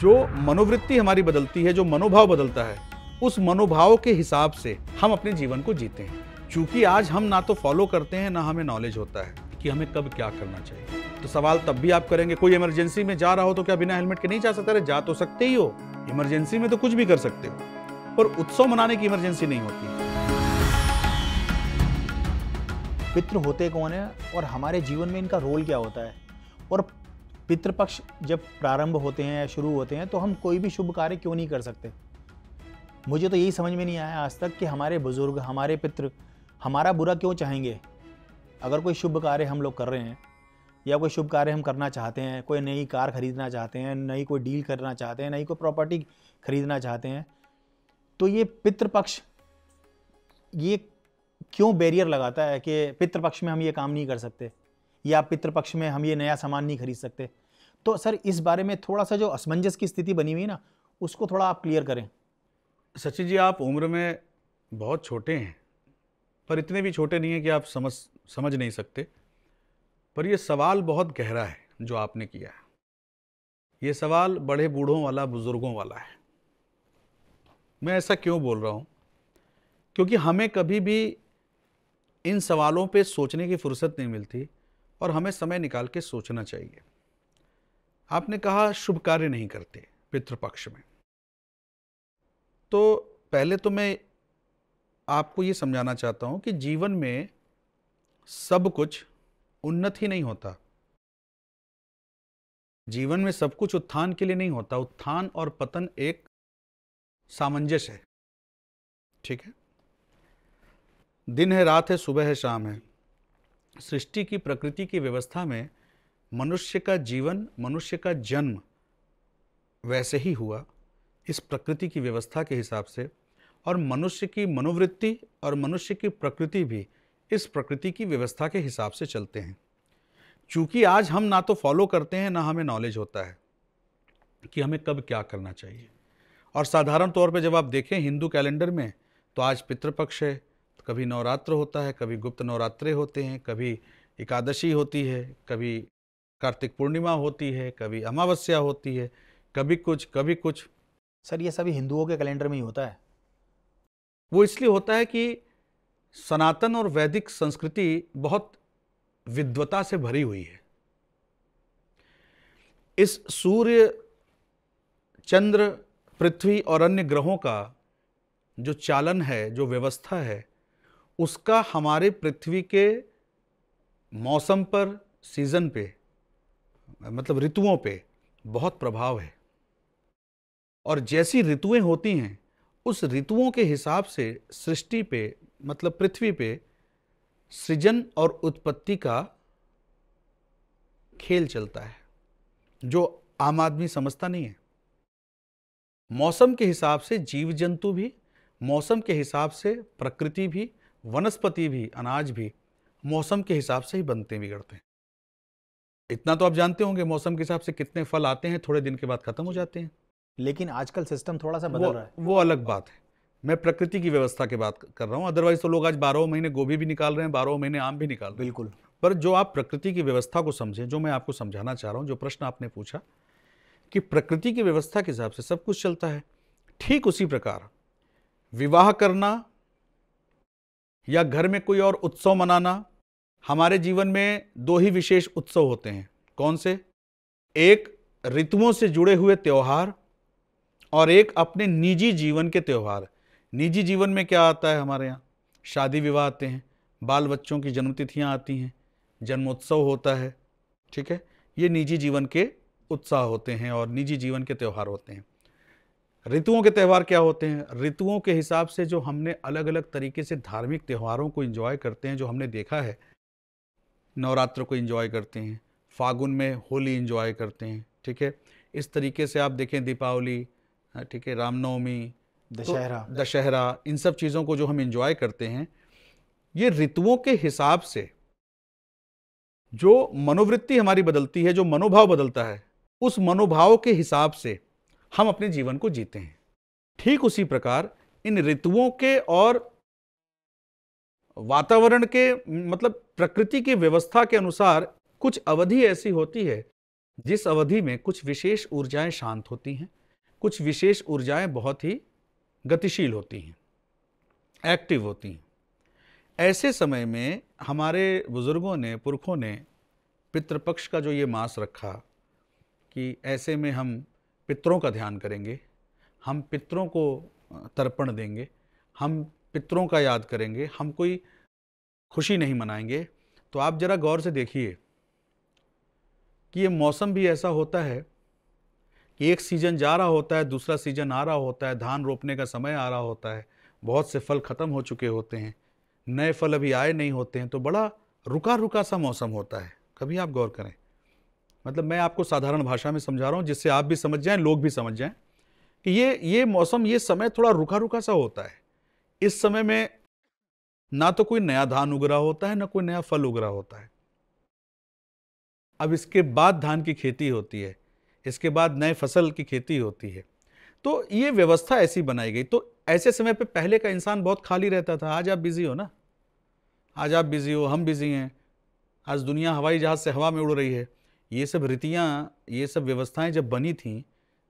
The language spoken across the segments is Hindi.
जो मनोवृत्ति हमारी बदलती है, जो मनोभाव बदलता है, उस मनोभाव के हिसाब से हम अपने जीवन को जीते हैं। क्योंकि आज हम ना तो फॉलो करते हैं, ना हमें नॉलेज होता है कि हमें कब क्या करना चाहिए। तो सवाल तब भी आप करेंगे, कोई इमरजेंसी में जा रहा हो तो क्या बिना हेलमेट के नहीं जा सकता? अरे जा तो सकते ही हो, इमरजेंसी में तो कुछ भी कर सकते हो, पर उत्सव मनाने की इमरजेंसी नहीं होती। पितृ होते कौन है और हमारे जीवन में इनका रोल क्या होता है, और पितृपक्ष जब प्रारंभ होते हैं या शुरू होते हैं तो हम कोई भी शुभ कार्य क्यों नहीं कर सकते? मुझे तो यही समझ में नहीं आया आज तक कि हमारे बुजुर्ग, हमारे पितृ हमारा बुरा क्यों चाहेंगे। अगर कोई शुभ कार्य हम लोग कर रहे हैं या कोई शुभ कार्य हम करना चाहते हैं, कोई नई कार खरीदना चाहते हैं, नई कोई डील करना चाहते हैं, नई कोई प्रॉपर्टी खरीदना चाहते हैं, तो ये पितृपक्ष ये क्यों बैरियर लगाता है कि पितृपक्ष में हम ये काम नहीं कर सकते या पितृपक्ष में हम ये नया सामान नहीं खरीद सकते? तो सर इस बारे में थोड़ा सा जो असमंजस की स्थिति बनी हुई है ना, उसको थोड़ा आप क्लियर करें। सचिन जी, आप उम्र में बहुत छोटे हैं, पर इतने भी छोटे नहीं हैं कि आप समझ नहीं सकते। पर यह सवाल बहुत गहरा है जो आपने किया है। ये सवाल बड़े बूढ़ों वाला, बुजुर्गों वाला है। मैं ऐसा क्यों बोल रहा हूँ? क्योंकि हमें कभी भी इन सवालों पे सोचने की फुर्सत नहीं मिलती और हमें समय निकाल के सोचना चाहिए। आपने कहा शुभ कार्य नहीं करते पितृपक्ष में, तो पहले तो मैं आपको ये समझाना चाहता हूं कि जीवन में सब कुछ उन्नत ही नहीं होता। जीवन में सब कुछ उत्थान के लिए नहीं होता। उत्थान और पतन एक सामंजस्य है, ठीक है? दिन है रात है, सुबह है शाम है। सृष्टि की, प्रकृति की व्यवस्था में मनुष्य का जीवन, मनुष्य का जन्म वैसे ही हुआ इस प्रकृति की व्यवस्था के हिसाब से, और मनुष्य की मनोवृत्ति और मनुष्य की प्रकृति भी इस प्रकृति की व्यवस्था के हिसाब से चलते हैं। चूंकि आज हम ना तो फॉलो करते हैं, ना हमें नॉलेज होता है कि हमें कब क्या करना चाहिए। और साधारण तौर पे जब आप देखें हिंदू कैलेंडर में, तो आज पितृपक्ष है, कभी नवरात्र होता है, कभी गुप्त नवरात्रे होते हैं, कभी एकादशी होती है, कभी कार्तिक पूर्णिमा होती है, कभी अमावस्या होती है, कभी कुछ। सर ये सभी हिंदुओं के कैलेंडर में ही होता है। वो इसलिए होता है कि सनातन और वैदिक संस्कृति बहुत विद्वता से भरी हुई है। इस सूर्य, चंद्र, पृथ्वी और अन्य ग्रहों का जो चालन है, जो व्यवस्था है, उसका हमारे पृथ्वी के मौसम पर, सीजन पे, मतलब ऋतुओं पे बहुत प्रभाव है। और जैसी ऋतुएं होती हैं, उस ऋतुओं के हिसाब से सृष्टि पे, मतलब पृथ्वी पे, सृजन और उत्पत्ति का खेल चलता है, जो आम आदमी समझता नहीं है। मौसम के हिसाब से जीव जंतु भी, मौसम के हिसाब से प्रकृति भी, वनस्पति भी, अनाज भी मौसम के हिसाब से ही बनते बिगड़ते हैं। इतना तो आप जानते होंगे, मौसम के हिसाब से कितने फल आते हैं, थोड़े दिन के बाद खत्म हो जाते हैं। लेकिन आजकल सिस्टम थोड़ा सा बदल रहा है। वो अलग बात है। मैं प्रकृति की व्यवस्था की बात कर रहा हूँ। अदरवाइज तो लोग आज 12 महीने गोभी भी निकाल रहे हैं, 12 महीने आम भी निकाल रहे हैं। बिल्कुल। पर जो आप प्रकृति की व्यवस्था को समझें, जो मैं आपको समझाना चाह रहा हूँ, जो प्रश्न आपने पूछा कि प्रकृति की व्यवस्था के हिसाब से सब कुछ चलता है, ठीक उसी प्रकार विवाह करना या घर में कोई और उत्सव मनाना, हमारे जीवन में दो ही विशेष उत्सव होते हैं। कौन से? एक ऋतुओं से जुड़े हुए त्योहार और एक अपने निजी जीवन के त्योहार। निजी जीवन में क्या आता है हमारे यहाँ? शादी विवाह आते हैं, बाल बच्चों की जन्मतिथियाँ आती हैं, जन्मोत्सव होता है, ठीक है? ये निजी जीवन के उत्साह होते हैं और निजी जीवन के त्यौहार होते हैं। ऋतुओं के त्यौहार क्या होते हैं? ऋतुओं के हिसाब से जो हमने अलग अलग तरीके से धार्मिक त्योहारों को एंजॉय करते हैं, जो हमने देखा है, नवरात्र को एंजॉय करते हैं, फागुन में होली एंजॉय करते हैं, ठीक है? इस तरीके से आप देखें दीपावली, ठीक है, रामनवमी, दशहरा, इन सब चीज़ों को जो हम एंजॉय करते हैं, ये ऋतुओं के हिसाब से जो मनोवृत्ति हमारी बदलती है, जो मनोभाव बदलता है, उस मनोभाव के हिसाब से हम अपने जीवन को जीते हैं। ठीक उसी प्रकार इन ऋतुओं के और वातावरण के, मतलब प्रकृति की व्यवस्था के अनुसार कुछ अवधि ऐसी होती है जिस अवधि में कुछ विशेष ऊर्जाएं शांत होती हैं, कुछ विशेष ऊर्जाएं बहुत ही गतिशील होती हैं, एक्टिव होती हैं। ऐसे समय में हमारे बुजुर्गों ने, पुरखों ने पितृपक्ष का जो ये मास रखा कि ऐसे में हम पितरों का ध्यान करेंगे, हम पितरों को तर्पण देंगे, हम पितरों का याद करेंगे, हम कोई खुशी नहीं मनाएंगे। तो आप जरा गौर से देखिए कि ये मौसम भी ऐसा होता है कि एक सीजन जा रहा होता है, दूसरा सीजन आ रहा होता है, धान रोपने का समय आ रहा होता है, बहुत से फल खत्म हो चुके होते हैं, नए फल अभी आए नहीं होते हैं, तो बड़ा रुका रुका सा मौसम होता है। कभी आप गौर करें, मतलब मैं आपको साधारण भाषा में समझा रहा हूँ जिससे आप भी समझ जाएं, लोग भी समझ जाएं कि ये मौसम, ये समय थोड़ा रुका रुका सा होता है। इस समय में ना तो कोई नया धान उग रहा होता है, ना कोई नया फल उग रहा होता है। अब इसके बाद धान की खेती होती है, इसके बाद नए फसल की खेती होती है। तो ये व्यवस्था ऐसी बनाई गई। तो ऐसे समय पे पहले का इंसान बहुत खाली रहता था। आज आप बिजी हो ना, आज आप बिजी हो, हम बिजी हैं। आज दुनिया हवाई जहाज से हवा में उड़ रही है। ये सब रीतियाँ, ये सब व्यवस्थाएं जब बनी थीं,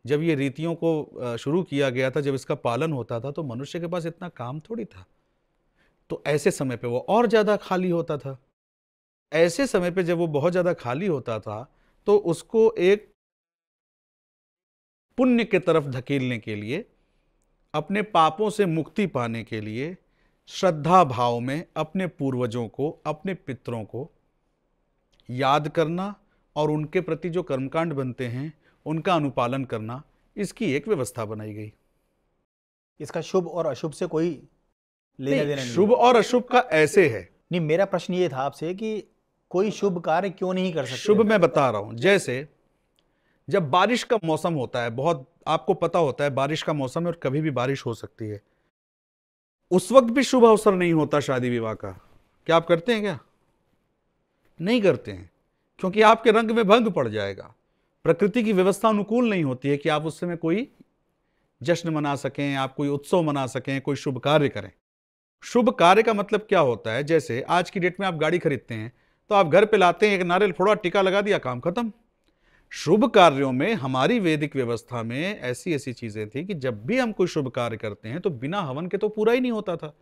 जब ये रीतियों को शुरू किया गया था, जब इसका पालन होता था, तो मनुष्य के पास इतना काम थोड़ी था। तो ऐसे समय पे वो और ज़्यादा खाली होता था। ऐसे समय पे जब वो बहुत ज़्यादा खाली होता था, तो उसको एक पुण्य के तरफ धकेलने के लिए, अपने पापों से मुक्ति पाने के लिए, श्रद्धा भाव में अपने पूर्वजों को, अपने पितरों को याद करना और उनके प्रति जो कर्मकांड बनते हैं उनका अनुपालन करना, इसकी एक व्यवस्था बनाई गई। इसका शुभ और अशुभ से कोई लेना देना नहीं। शुभ और अशुभ का ऐसे है। नहीं, मेरा प्रश्न ये था आपसे कि कोई शुभ कार्य क्यों नहीं कर सकते? शुभ मैं बता रहा हूं, जैसे जब बारिश का मौसम होता है, बहुत आपको पता होता है बारिश का मौसम है और कभी भी बारिश हो सकती है, उस वक्त भी शुभ अवसर नहीं होता शादी विवाह का। क्या आप करते हैं? क्या नहीं करते हैं? क्योंकि आपके रंग में भंग पड़ जाएगा। प्रकृति की व्यवस्था अनुकूल नहीं होती है कि आप उस समय कोई जश्न मना सकें, आप कोई उत्सव मना सकें, कोई शुभ कार्य करें। शुभ कार्य का मतलब क्या होता है? जैसे आज की डेट में आप गाड़ी खरीदते हैं तो आप घर पे लाते हैं, एक नारियल फोड़ा, टीका लगा दिया, काम खत्म। शुभ कार्यों में हमारी वैदिक व्यवस्था में ऐसी ऐसी चीजें थी कि जब भी हम कोई शुभ कार्य करते हैं तो बिना हवन के तो पूरा ही नहीं होता था।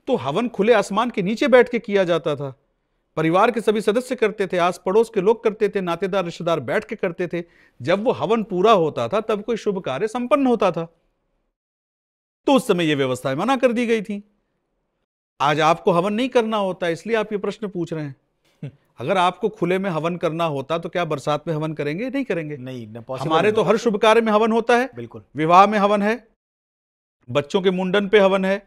तो हवन खुले आसमान के नीचे बैठ के किया जाता था। परिवार के सभी सदस्य करते थे, आस पड़ोस के लोग करते थे, नातेदार रिश्तेदार बैठ के करते थे। जब वो हवन पूरा होता था तब कोई शुभ कार्य संपन्न होता था। तो उस समय ये व्यवस्थाएं मना कर दी गई थी। आज आपको हवन नहीं करना होता, इसलिए आप ये प्रश्न पूछ रहे हैं। अगर आपको खुले में हवन करना होता तो क्या बरसात में हवन करेंगे? नहीं करेंगे। नहीं, हमारे तो हर शुभ कार्य में हवन होता है। बिल्कुल। विवाह में हवन है, बच्चों के मुंडन पे हवन है,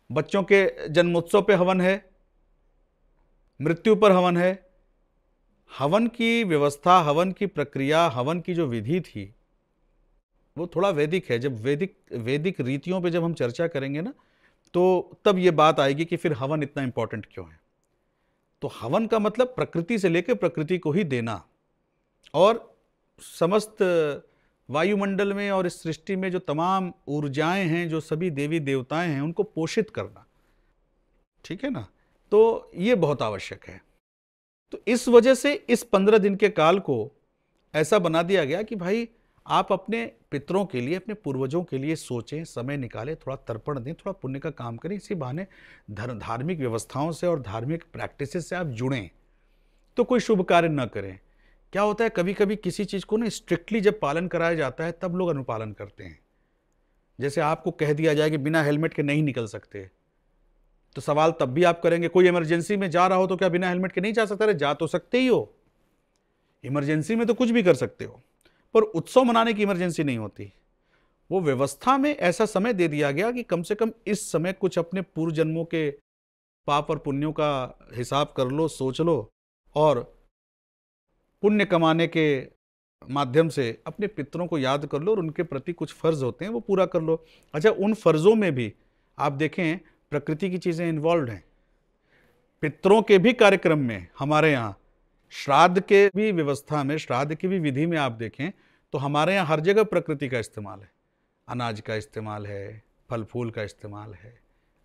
बच्चों के जन्मोत्सव पे हवन है, मृत्यु पर हवन है। हवन की व्यवस्था, हवन की प्रक्रिया, हवन की जो विधि थी वो थोड़ा वैदिक है। जब वैदिक रीतियों पे जब हम चर्चा करेंगे ना, तो तब ये बात आएगी कि फिर हवन इतना इंपॉर्टेंट क्यों है। तो हवन का मतलब प्रकृति से लेकर प्रकृति को ही देना, और समस्त वायुमंडल में और इस सृष्टि में जो तमाम ऊर्जाएं हैं, जो सभी देवी देवताएं हैं, उनको पोषित करना। ठीक है ना? तो ये बहुत आवश्यक है। तो इस वजह से इस 15 दिन के काल को ऐसा बना दिया गया कि भाई आप अपने पितरों के लिए, अपने पूर्वजों के लिए सोचें, समय निकालें, थोड़ा तर्पण दें, थोड़ा पुण्य का काम करें। इसी बहाने धार्मिक व्यवस्थाओं से और धार्मिक प्रैक्टिसेस से आप जुड़ें, तो कोई शुभ कार्य न करें। क्या होता है, कभी कभी किसी चीज़ को ना स्ट्रिक्टली जब पालन कराया जाता है तब लोग अनुपालन करते हैं। जैसे आपको कह दिया जाए कि बिना हेलमेट के नहीं निकल सकते, तो सवाल तब भी आप करेंगे, कोई इमरजेंसी में जा रहा हो तो क्या बिना हेलमेट के नहीं जा सकता? अरे जा तो सकते ही हो, इमरजेंसी में तो कुछ भी कर सकते हो, पर उत्सव मनाने की इमरजेंसी नहीं होती। वो व्यवस्था में ऐसा समय दे दिया गया कि कम से कम इस समय कुछ अपने पूर्व जन्मों के पाप और पुण्यों का हिसाब कर लो, सोच लो, और पुण्य कमाने के माध्यम से अपने पितरों को याद कर लो, और उनके प्रति कुछ फर्ज होते हैं वो पूरा कर लो। अच्छा, उन फर्जों में भी आप देखें प्रकृति की चीज़ें इन्वॉल्व हैं। पितरों के भी कार्यक्रम में हमारे यहाँ, श्राद्ध के भी व्यवस्था में, श्राद्ध की भी विधि में आप देखें तो हमारे यहाँ हर जगह प्रकृति का इस्तेमाल है। अनाज का इस्तेमाल है, फल फूल का इस्तेमाल है,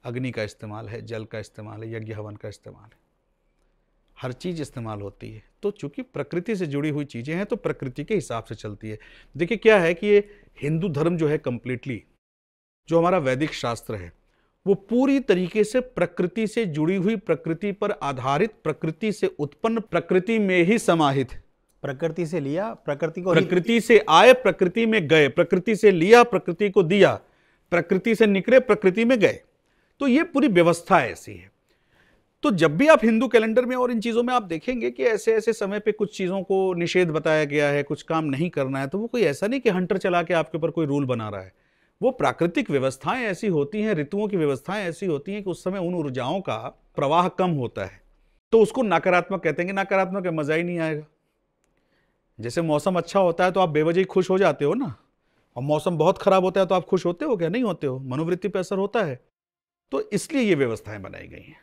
अग्नि का इस्तेमाल है, जल का इस्तेमाल है, यज्ञ हवन का इस्तेमाल है। हर चीज़ इस्तेमाल होती है। तो चूंकि प्रकृति से जुड़ी हुई चीज़ें हैं तो प्रकृति के हिसाब से चलती है। देखिए क्या है कि ये हिंदू धर्म जो है कंप्लीटली, जो हमारा वैदिक शास्त्र है, वो पूरी तरीके से प्रकृति से जुड़ी हुई, प्रकृति पर आधारित, प्रकृति से उत्पन्न, प्रकृति में ही समाहित है। प्रकृति से लिया, प्रकृति को प्रकृति से आए, प्रकृति में गए, प्रकृति से लिया, प्रकृति को दिया, प्रकृति से निकले, प्रकृति में गए। तो ये पूरी व्यवस्था ऐसी है। तो जब भी आप हिंदू कैलेंडर में और इन चीजों में आप देखेंगे कि ऐसे ऐसे समय पे कुछ चीजों को निषेध बताया गया है, कुछ काम नहीं करना है, तो वो कोई ऐसा नहीं कि हंटर चला के आपके ऊपर कोई रूल बना रहा है। वो प्राकृतिक व्यवस्थाएं ऐसी होती हैं, ऋतुओं की व्यवस्थाएं ऐसी होती हैं कि उस समय उन ऊर्जाओं का प्रवाह कम होता है, तो उसको नकारात्मक कहते हैं कि नकारात्मक है, मजा ही नहीं आएगा। जैसे मौसम अच्छा होता है तो आप बेवजह खुश हो जाते हो ना, और मौसम बहुत खराब होता है तो आप खुश होते हो क्या? नहीं होते हो, मनोवृत्ति पर असर होता है। तो इसलिए ये व्यवस्थाएं बनाई गई हैं।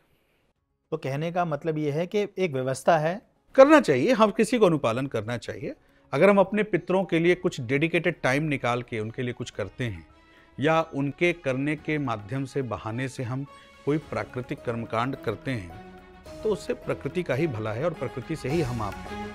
तो कहने का मतलब ये है कि एक व्यवस्था है, करना चाहिए, हम किसी को अनुपालन करना चाहिए। अगर हम अपने पितरों के लिए कुछ डेडिकेटेड टाइम निकाल के उनके लिए कुछ करते हैं, या उनके करने के माध्यम से, बहाने से हम कोई प्राकृतिक कर्मकांड करते हैं, तो उससे प्रकृति का ही भला है और प्रकृति से ही हम आप हैं।